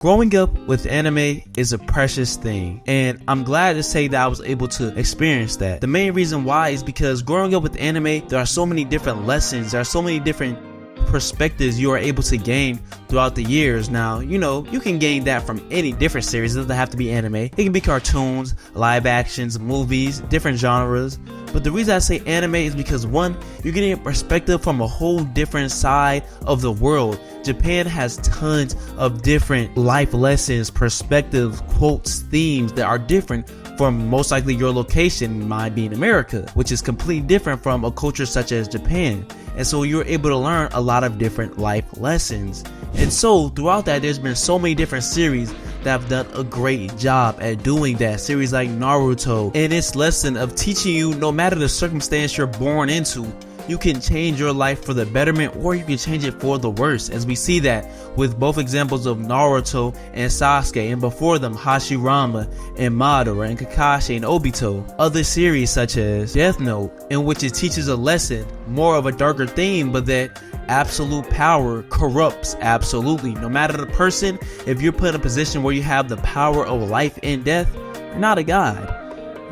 Growing up with anime is a precious thing, and I'm glad to say that I was able to experience that. The main reason why is because growing up with anime, there are so many different lessons, there are so many different perspectives you are able to gain throughout the years. Now, you know, you can gain that from any different series. It doesn't have to be anime. It can be cartoons, live actions, movies, different genres. But the reason I say anime is because, one, you're getting a perspective from a whole different side of the world. Japan has tons of different life lessons, perspectives, quotes, themes that are different from most likely your location, mine being America, which is completely different from a culture such as Japan. And so you're able to learn a lot of different life lessons. And so throughout that, there's been so many different series that have done a great job at doing that. Series like Naruto, and its lesson of teaching you, no matter the circumstance you're born into, you can change your life for the betterment, or you can change it for the worse, as we see that with both examples of Naruto and Sasuke, and before them Hashirama and Madara and Kakashi and Obito. Other series such as Death Note, in which it teaches a lesson, more of a darker theme, but that absolute power corrupts absolutely. No matter the person, if you're put in a position where you have the power of life and death, you're not a god.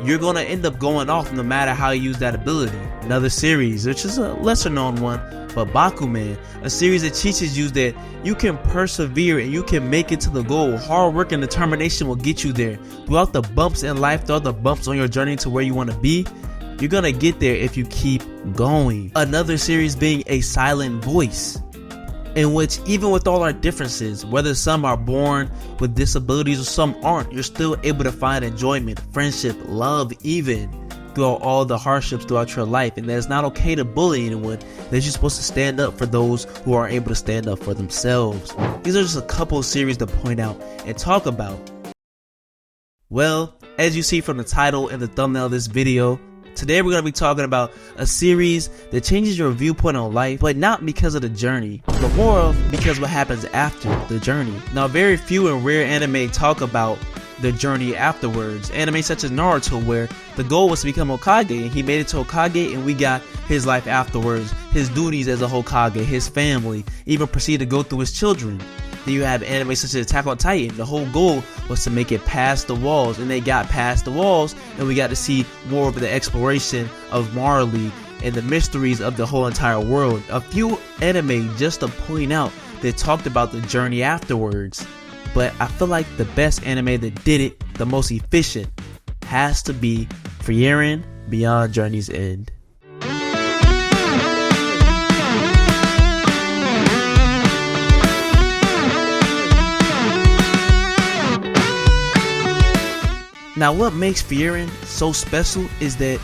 You're gonna end up going off no matter how you use that ability. Another series, which is a lesser known one, but Bakuman, a series that teaches you that you can persevere and you can make it to the goal. Hard work and determination will get you there. Throughout the bumps in life, throughout the bumps on your journey to where you want to be, you're gonna get there if you keep going. Another series being A Silent Voice, in which even with all our differences, whether some are born with disabilities or some aren't, you're still able to find enjoyment, friendship, love, even throughout all the hardships throughout your life. And that it's not okay to bully anyone, that you're supposed to stand up for those who are able to stand up for themselves. These are just a couple of series to point out and talk about. Well, as you see from the title and the thumbnail of this video, today we're going to be talking about a series that changes your viewpoint on life, but not because of the journey, but more of because what happens after the journey. Now, very few and rare anime talk about the journey afterwards. Anime such as Naruto, where the goal was to become Hokage, and he made it to Hokage, and we got his life afterwards, his duties as a Hokage, his family, even proceeded to go through his children. Then you have anime such as Attack on Titan. The whole goal was to make it past the walls, and they got past the walls, and we got to see more of the exploration of Marley and the mysteries of the whole entire world. A few anime just to point out that talked about the journey afterwards, but I feel like the best anime that did it, the most efficient, has to be Frieren Beyond Journey's End. Now, what makes Frieren so special is that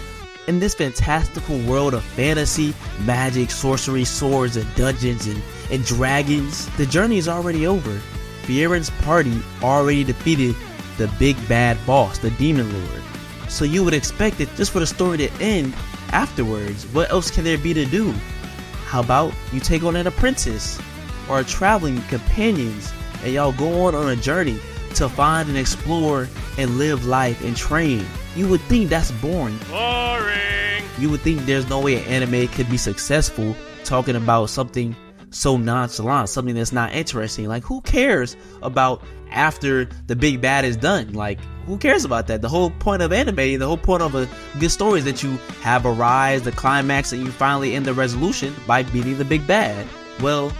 in this fantastical world of fantasy, magic, sorcery, swords, and dungeons, and dragons, the journey is already over. Frieren's party already defeated the big bad boss, the Demon Lord. So you would expect it just for the story to end afterwards. What else can there be to do? How about you take on an apprentice or traveling companions, and y'all go on a journey to find and explore and live life and train? You would think that's boring. You would think there's no way an anime could be successful talking about something so nonchalant, something that's not interesting. Like, who cares about after the big bad is done? Like, who cares about that? The whole point of anime, the whole point of a good story is that you have a rise, the climax, and you finally end the resolution by beating the big bad. Well,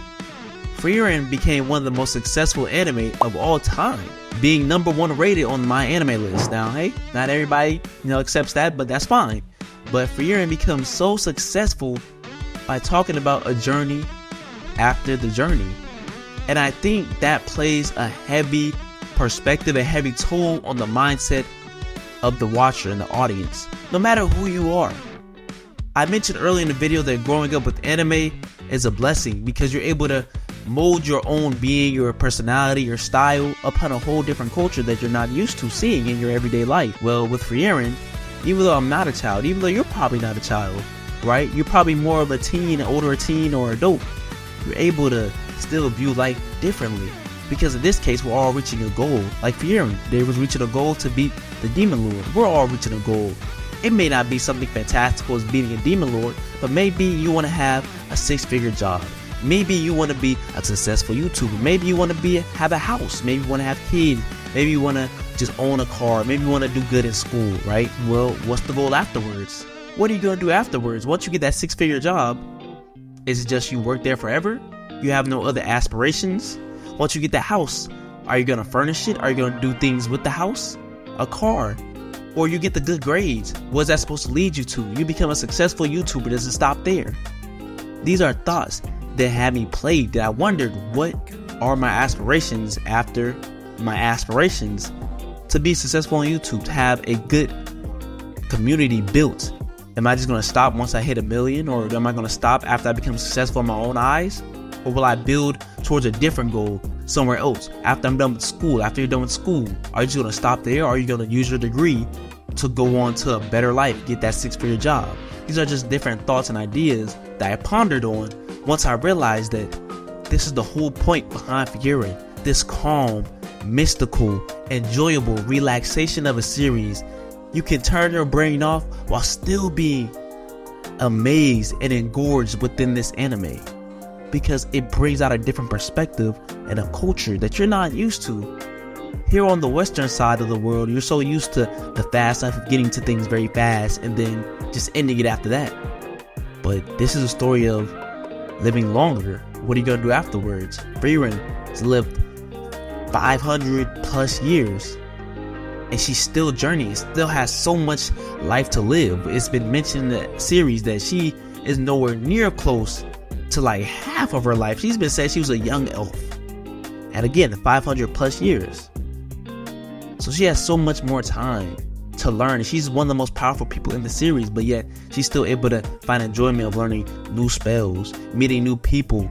Frieren became one of the most successful anime of all time, being #1 rated on my anime list. Now, hey, not everybody, accepts that, but that's fine. But Frieren becomes so successful by talking about a journey after the journey. And I think that plays a heavy perspective, a heavy toll on the mindset of the watcher and the audience, no matter who you are. I mentioned earlier in the video that growing up with anime is a blessing because you're able to mold your own being, your personality, your style upon a whole different culture that you're not used to seeing in your everyday life. Well, with Frieren, even though I'm not a child, even though you're probably not a child, right? You're probably more of a teen, older teen, or adult. You're able to still view life differently because in this case, we're all reaching a goal. Like Frieren, they was reaching a goal to beat the Demon Lord. We're all reaching a goal. It may not be something fantastical as beating a Demon Lord, but maybe you want to have a 6-figure job. Maybe you want to be a successful YouTuber. Maybe you want to have a house. Maybe you want to have kids. Maybe you want to just own a car. Maybe you want to do good in school, right? Well, what's the goal afterwards? What are you going to do afterwards? Once you get that 6-figure job, is it just you work there forever? You have no other aspirations? Once you get the house, are you going to furnish it? Are you going to do things with the house? A car? Or you get the good grades? What's that supposed to lead you to? You become a successful YouTuber. Does it stop there? These are thoughts that had me plagued, that I wondered, what are my aspirations after my aspirations to be successful on YouTube, to have a good community built? Am I just going to stop once I hit 1 million, or am I going to stop after I become successful in my own eyes? Or will I build towards a different goal somewhere else after I'm done with school? After you're done with school, are you just going to stop there, or are you going to use your degree to go on to a better life, get that 6-figure job? These are just different thoughts and ideas that I pondered on once I realized that this is the whole point behind Frieren, this calm, mystical, enjoyable relaxation of a series. You can turn your brain off while still being amazed and engorged within this anime, because it brings out a different perspective and a culture that you're not used to. Here on the western side of the world, you're so used to the fast life of getting to things very fast and then just ending it after that. But this is a story of living longer. What are you going to do afterwards? Frieren has lived 500 plus years, and she's still journeying, still has so much life to live. It's been mentioned in the series that she is nowhere near close to like half of her life. She's been saying she was a young elf, and again, 500 plus years. So she has so much more time to learn. She's one of the most powerful people in the series, but yet she's still able to find enjoyment of learning new spells, meeting new people,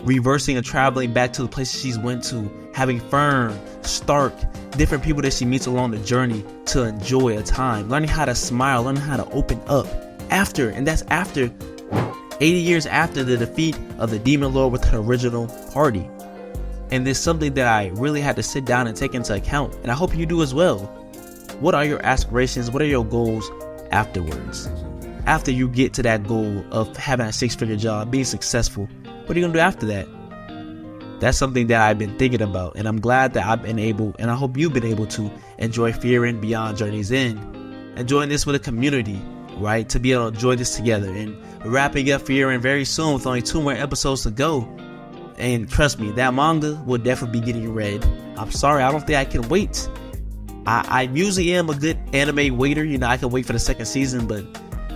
reversing and traveling back to the places she's went to, having Frieren, Stark, different people that she meets along the journey to enjoy a time, learning how to smile, learning how to open up after, and that's after 80 years after the defeat of the Demon Lord with her original party. And this is something that I really had to sit down and take into account, and I hope you do as well. What are your aspirations? What are your goals afterwards? After you get to that goal of having a 6-figure job, being successful, what are you going to do after that? That's something that I've been thinking about, and I'm glad that I've been able, and I hope you've been able to enjoy Frieren Beyond Journey's End, enjoying this with a community, right? To be able to enjoy this together, and wrapping up Frieren very soon with only 2 more episodes to go. And trust me, that manga will definitely be getting read. I'm sorry, I don't think I can wait. I usually am a good anime waiter, you know, I can wait for the 2nd season, but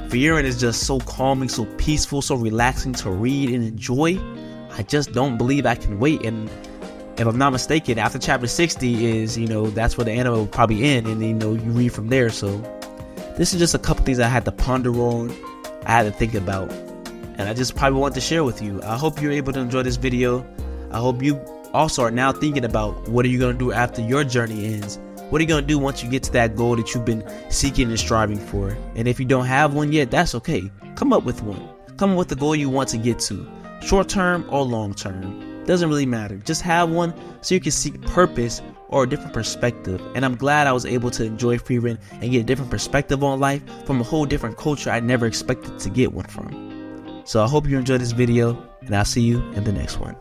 Frieren is just so calming, so peaceful, so relaxing to read and enjoy. I just don't believe I can wait. And if I'm not mistaken, after chapter 60 is, you know, that's where the anime will probably end, and you know, you read from there. So this is just a couple things I had to ponder on, I had to think about, and I just probably want to share with you. I hope you're able to enjoy this video. I hope you also are now thinking about, what are you going to do after your journey ends? What are you going to do once you get to that goal that you've been seeking and striving for? And if you don't have one yet, that's okay. Come up with one. Come up with the goal you want to get to. Short term or long term. Doesn't really matter. Just have one so you can seek purpose or a different perspective. And I'm glad I was able to enjoy Frieren and get a different perspective on life from a whole different culture I never expected to get one from. So I hope you enjoyed this video, and I'll see you in the next one.